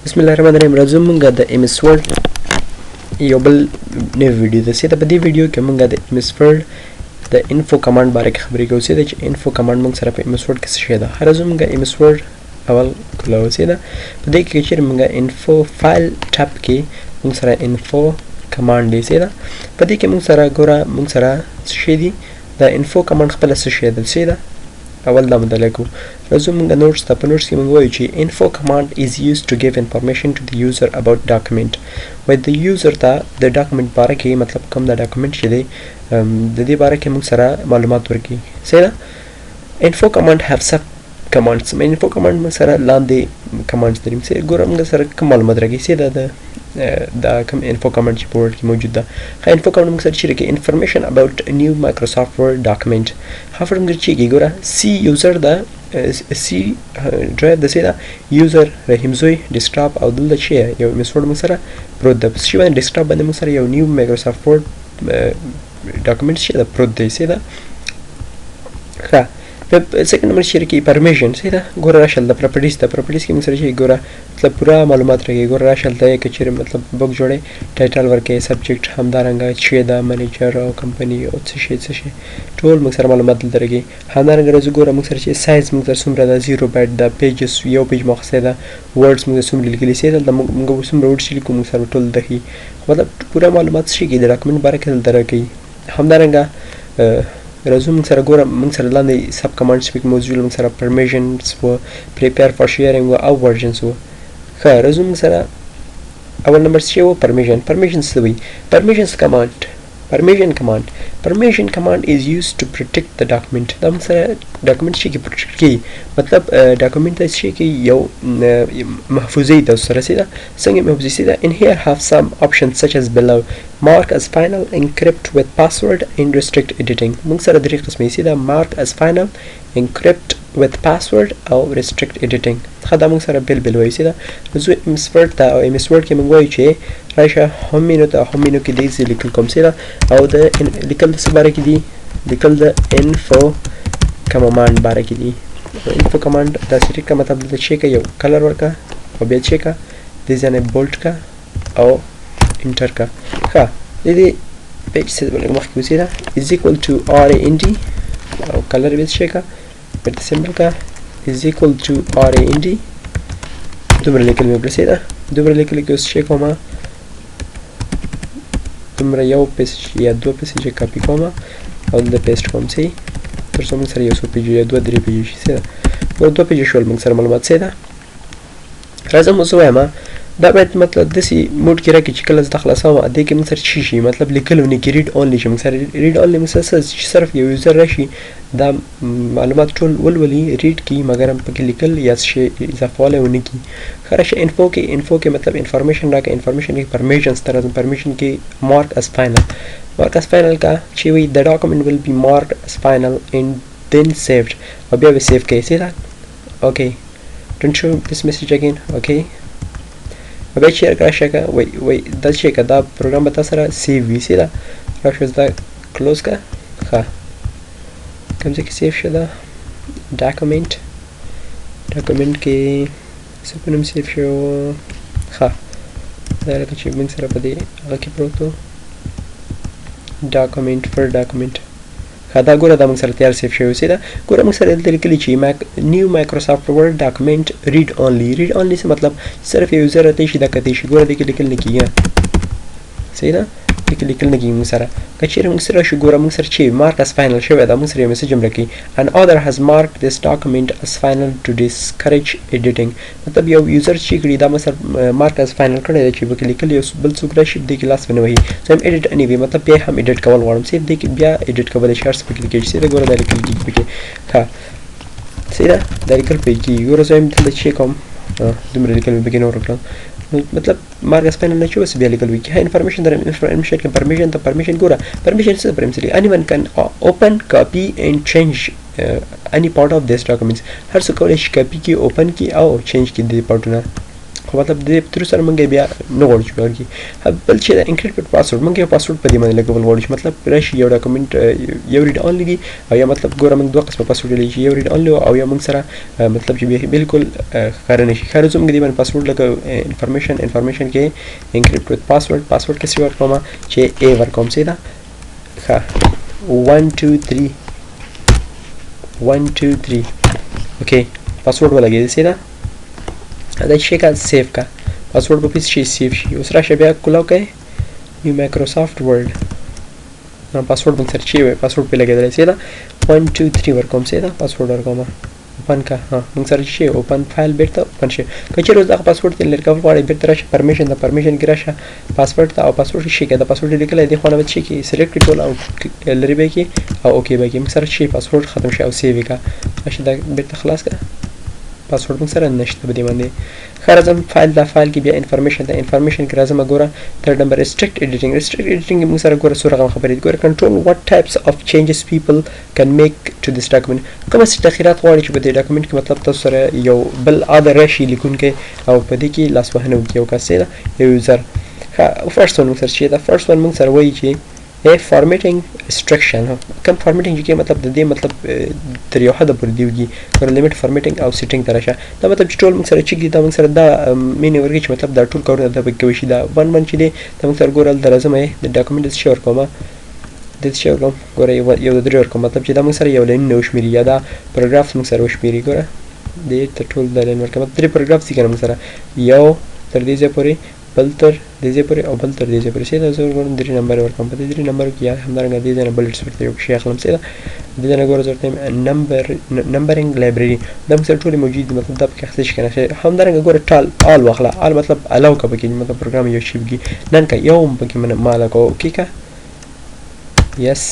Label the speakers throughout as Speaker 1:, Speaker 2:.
Speaker 1: بسم الله الرحمن الرحیم. راځو مونږه د MS Word یو بل نوی ویډیو ده. سیده په دې ویډیو کې مونږه د MS Word د info command باره کې خبرې کوو. سیده چې info command مونږ سره په MS Word کې څه شی ده. راځو مونږه MS Word اول کولاو. سیده په دې کې چې مونږه info file tab کې مونږ سره info command دی. سیده په دې کې مونږ سره ګوره مونږ سره څه شی دي. د info command خپل څه شی ده. سیده اول دا مطالعه کوو. راځو مونږه نوټس ته. په نوټس کې مونږ وایو چې info command is used to give information to the user about document. وایي د یوزر ته د ډاکومنټ باره کې مطلب کوم د ډاکومنټ چې دی د دې باره کې مونږ سره معلومات ورکوي. صحیح ده. info command have sub commands. info command مونږ سره لاندې commands لري. ګوره مونږ سره کوم معلومات راکوي. سیده دا کوم info command چې په ورډ کې موجود ده. info command موږ سره چې راکوي information about a new Microsoft Word document. هغه موږ چې ګوره C user ده C drive د سیده user رحیم زوی desktop او دلته چې یو MS Word موږ سره پروت ده. چې باندې desktop باندې موږ سره یو new Microsoft Word document چې ده پروت دی. سیده ښه سیکنډ نمبر چې راکوي permission. سیده ګوره راشه د properties ته. properties کې موږ سره چې ګوره مطلب پوره معلومات راکوي. ګوره راشه دلته که چېرې مطلب بک جوړی ټایټل ورکوي سبجیکټ همدارنګه چې ده منیجر او کمپني او څه شی ټول موږ سره معلومات دلته راکوي. همدارنګه راځو ګوره موږ سره چې سایز موږ سره څومره ده 0 بایټ ده. پیجز یو پیج مو اخیستی ده. ورډز موږ څومره لیکلي. سي دلته موږ څومره ورډز چې لیکو موږ سره ټول دلته ښيي. مطلب پوره معلومات څه شي کوي د ډاکومنټ باره کې دلته راکوي. همدارنګه راځو موږ سره ګوره موږ سره لاندې سب کمانډز پکې موجود موږ سره پرمیشنز و پریپیر فار شیرینګ و او ورژنز و. ښه راځو موږ سره اول نمبر څه و permissions څه وایي. permission command is used to protect the document. دا موږ سره ډاکومنټ شي کې پروټیکټ کوي. مطلب ډاکومنټ ته شي کې یو محفوظي تاسو سره سیده څنګه محفوظي سیده. in here have some options such as below mark as final, encrypt with password and restrict editing. موږ سره درې قسمه سیده mark as final, encrypt with password او restrict editing. ښه دا موږ سره بیل وایو. سیده زه MS Word ته او MS Word کې موږ وایو چې راشه هوم مینو ته. هوم مینو کې دې لیکل کوم سیده او د لیکل د څه باره کې دي. لیکل د info command باره کې دي. info command دا سری کا مطلب د چې یو کلر ورکا او بیا چې کا دې ځنه بولټ کا او انټر کا. ښه دې پیج څه بلګ مخکې وسیده is equal to RAND او کلر به چې کا په سیمبل کا is equal to RAND. دومره لیکل مې پرسیده. دومره لیکل کې اوس چې کومه دومره یو پیج یا دوه پیج چې کاپی کومه او د پیسټ کوم سي تر څو موږ سره یو څو پیج یا دوه درې پیج شي. سیده دوه پیج شول موږ سره معلومات. سیده راځم اوس وایم دا باید مطلب داسې موډ کې راکړي چې کله زه خلاصوم دې کې موږ سره څه شي مطلب لیکل ونه کې ریډ اونلی شي. موږ سره ریډ اونلی موږ سره چې صرف یو یوزر راشي دا معلومات ټول ولولي ریډ کړي مګر پکې لیکل یا څه شی اضافوالی ونه کړي. ښه راشه info کې مطلب انفارمیشن راکړه. انفارمیشن کې permissions ته راځم. permission کې mark as final کا چې وایي the document will be marked as final and then saved او بیا به سیف کوي. سیده okay don't show this message again. okay بیا چې راشه که وایي دا چې که دا پروګرام به تا سره سیو وي. سیده راشه دا کلوز که. ښه کوم ځای کې سیف شه ده ډاکومنټ کې څه په نوم سیف شو. ښه دا لکه چې موږ سره په دې هغه کې پروت و ډاکومنټ فر ډاکومنټ. ښه دا ګوره دا موږ سره تیار سیف شوی. سیده ګوره موږ سره دلته لیکلي چې نیو مایکروسافټ ورډ ډاکومنټ ریډ اونلی. ریډ اونلی څه مطلب صرف یو یوزر راته شي دا کتی شي. ګوره دې کې لیکل نه کېږي. سیده دې کې لیکل نه کېږي. موږ سره که چېرې موږ سره شو ګوره موږ سره چې مارک as final شوی دا موږ سره یو میسج هم راکوي an author has marked this document as final to discourage editing. مطلب یو یوزر چې کړي دا مثلا مارک as final کړی دی چې پکې لیکل یو بل څوک راشي دې کې لاس ونه وهي. زه هم ایډیټ انیوي مطلب بیا هم ایډیټ کول غواړم. سیده دې کې بیا ایډیټ کولی شي هر څه پکې لیکل شي. سیده ګوره دا لیکل کېږي پکې. ښه سیده دا لیکل پکې کېږي. ګوره زه هم دلته چې کوم دومره لیکل مې پکې نه ورکړل مطلب مارک as final نه چې اوس بیا لیکل وي. ښه انفارمیشن در انفارمیشن کې permission ګوره permission څه پرمسلی anyone can open copy and change any part of this documents. هر څه کولی شي کاپي کړي اوپن کړي او چینج کړي دې پارټونه. خو مطلب د دې تر سره مونږ بیا نه غواړو چې ورکړي. بل چې د انکریپټډ پاسورډ مونږ یو پاسورډ په دې باندې لګول غواړو چې مطلب راشي یو ډاکومنټ یو ریډ اونلی دی او یا مطلب ګوره مونږ دوه قسمه پاسورډ لري چې یو ریډ اونلی او یا مونږ سره مطلب چې بالکل ښکاره نشي. ښه زه مونږ دې باندې پاسورډ لکه انفارمیشن کې انکریپټ وذ پاسورډ کې څه ورکوم چې A ورکوم سیده. ښه 1 2 3 اوکې پاسورډ ولګېد سیده. دا شي کا سیو کا پاسورډ په پیس شي سیو شي. اوس راشه بیا کولاو کوي یو مایکروسافټ ورډ پاسورډ موږ سره چی وي پاسورډ په لګېدل سیده 1 2 3 ورکوم سیده پاسورډ ورکوم اوپن کا موږ سره شي اوپن فایل بیرته اوپن شي. کچې روز دا پاسورډ تل لرکول غواړي بیرته راشه پرمیشن کې راشه پاسورډ ته او پاسورډ شي کې دا پاسورډ لیکل دی خو نه به شي کې سلیکټ ټول او لري به کې او اوکې به کې موږ سره شي پاسورډ ختم شي او سیو کا راشه دا بیرته خلاص کا پاسورډ موږ سره نشته به دې باندې. خرازم فایل کې بیا انفارمیشن کې راځم ګوره تر نمبر ریستریکټ ایډیټینګ موږ سره ګوره څو رقم خبرې ګوره کنټرول وات ټایپس اف چینجز پیپل کین میک ټو دیس ډاکومنت کوم څه تغیرات غواړي چې په دې ډاکومنت کې مطلب تاسو سره یو بل اده راشي لیکونکي او په دې کې لاسوهنه وکړي او کاسه یو یوزر. فرست ون موږ سره چې دا فرست ون موږ سره وایي چې فارمیټینګ ریستریکشن کوم فارمیټینګ کې مطلب د دې مطلب تر یو حد پورې دیږي ګوره لیمټ فارمیټینګ او سیټینګ ته راشه دا مطلب چې ټول موږ سره چې دا موږ سره دا مینه ورګي چې مطلب دا ټول کارونه د پکې شي دا ون چې دی دا موږ سره ګوره د لازمه د ډاکومنټ شي ورکوم د شي ورکوم ګوره یو د درې ورکوم مطلب چې دا موږ سره یو لین نو شمیري یا دا پاراګراف موږ سره وشمیري ګوره د ټول د لین ورکوم درې پاراګراف دي کنه موږ سره یو تر دې ځای پورې بل تر دې پورې او بل تر دې پورې سیده زه ګورم 3 نمبر ورکوم په 3 نمبر کې همدارنګه دې نه بل څه ورته یو شی اخلم سیده دې نه ګورم ورته نمبرینګ لایبرری دا مثلا ټول موجود دي مطلب دا په اخته شي کنه همدارنګه ګوره ټال آل واخله آل مطلب الاو کا پکې مطلب پروګرام یو شی بږي نن کا یو پکې من مالکو کیکا یس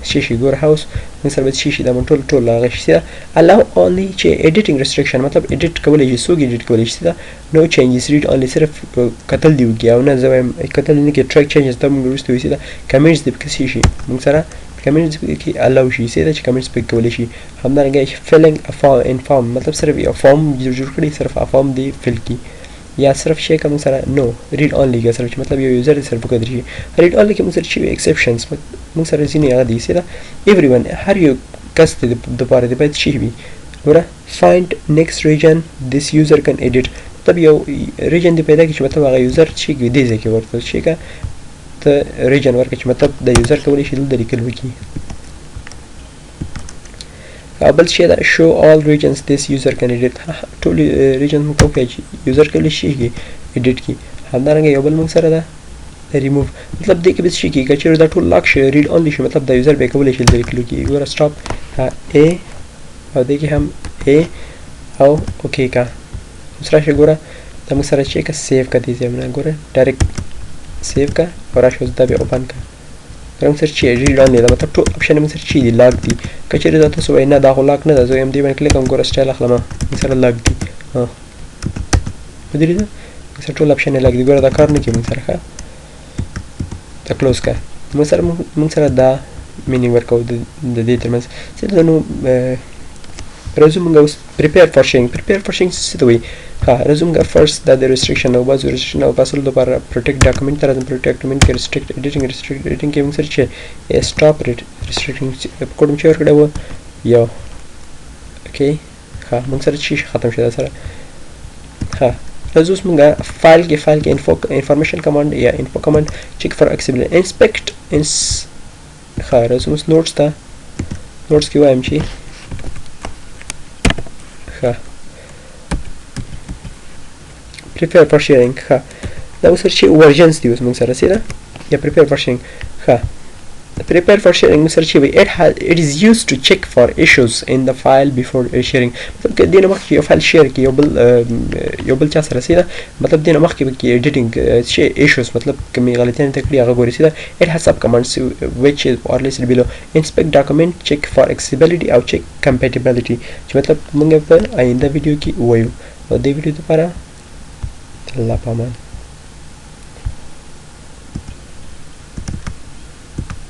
Speaker 1: شیشي ګور هاوس موږ سره شیشي دا ټول لاغه شي allow only چې editing restriction مطلب edit کولای شي سوګ edit کولای شي دا no changes read only صرف کتل دی وګیا او نه زویم کتل نه کې track changes ته موږ ورسته وي دا comments د پکې شي موږ سره comments کې allow شي دا چې comments پکې کولای شي همدارنګه filling a form مطلب صرف یو فارم جوړ کړي صرف فارم دی فل کی یا صرف شي کوم سره نو ریډ اونلی کې صرف مطلب یو یوزر صرف وکړي شي ریډ اونلی کې موږ سره شي ایکسپشنز موږ سره ځینې هغه دي سره everyone هر یو کس د لپاره د باید شي وي ګوره find next region this user can edit مطلب یو ریجن دی پیدا کی چې مطلب هغه یوزر شي کې دی ځکه ورته شي کا ته ریجن ورکړي چې مطلب د یوزر کولای شي د لیکل وکړي بل شي دا show all regions this user can edit ټول region مو کوي چې یوزر کولای شي edit کی همدارنګه یو بل موږ سره دا remove مطلب دې کې به شي کې چې دا ټول لاک شي read only شي مطلب د یوزر به کولای شي لیکل کی ګوره stop a او دې کې هم a او اوکې کا سره شي ګوره دا موږ سره چې کا سیو کړي ځمنه ګوره ډایرکټ سیو کا او راشه دا به اوپن کا کوم څه چې ریډ اونلی دا مطلب ټول اپشن موږ سره چې دی لاک دي کچېره دا تاسو وای نه دا خو لاک نه ده زه ام دی باندې کلیک کوم ګوره سټایل اخلم مثلا لاک دي ودرې دا مثلا ټول اپشن لاک دي ګوره دا کار نه کوي موږ سره دا کلوز کا موږ سره دا مینی ورکو د دې ترمنځ چې دا نو راځو موږ اوس prepare for sharing څه ته وایي resume first that the restriction او بعض restriction او پاسل لپاره protect document تر protect document کې restrict editing کې موږ سره چې stop restricting کوم چې ورکړه و یو اوکې موږ سره چې ختم شوه سره راځو موږ فایل کې information command یا info command check for accessibility inspect راځو notes کې وایم چې prepare for sharing دا وسر چې versions دی اوس موږ سره سره یا prepare for sharing prepare for sharing موږ سره چې it is used to check for issues in the file before sharing مطلب کې دینه مخکې یو فایل شیر کې یو بل چا سره سره مطلب دینه مخکې کې editing شي issues مطلب کومې غلطیاں ته کړی هغه ګوري سره it has sub commands which is or listed below inspect document check for accessibility او check compatibility چې مطلب موږ په آینده ویډیو کې وایو او دې ویډیو لپاره الله پامان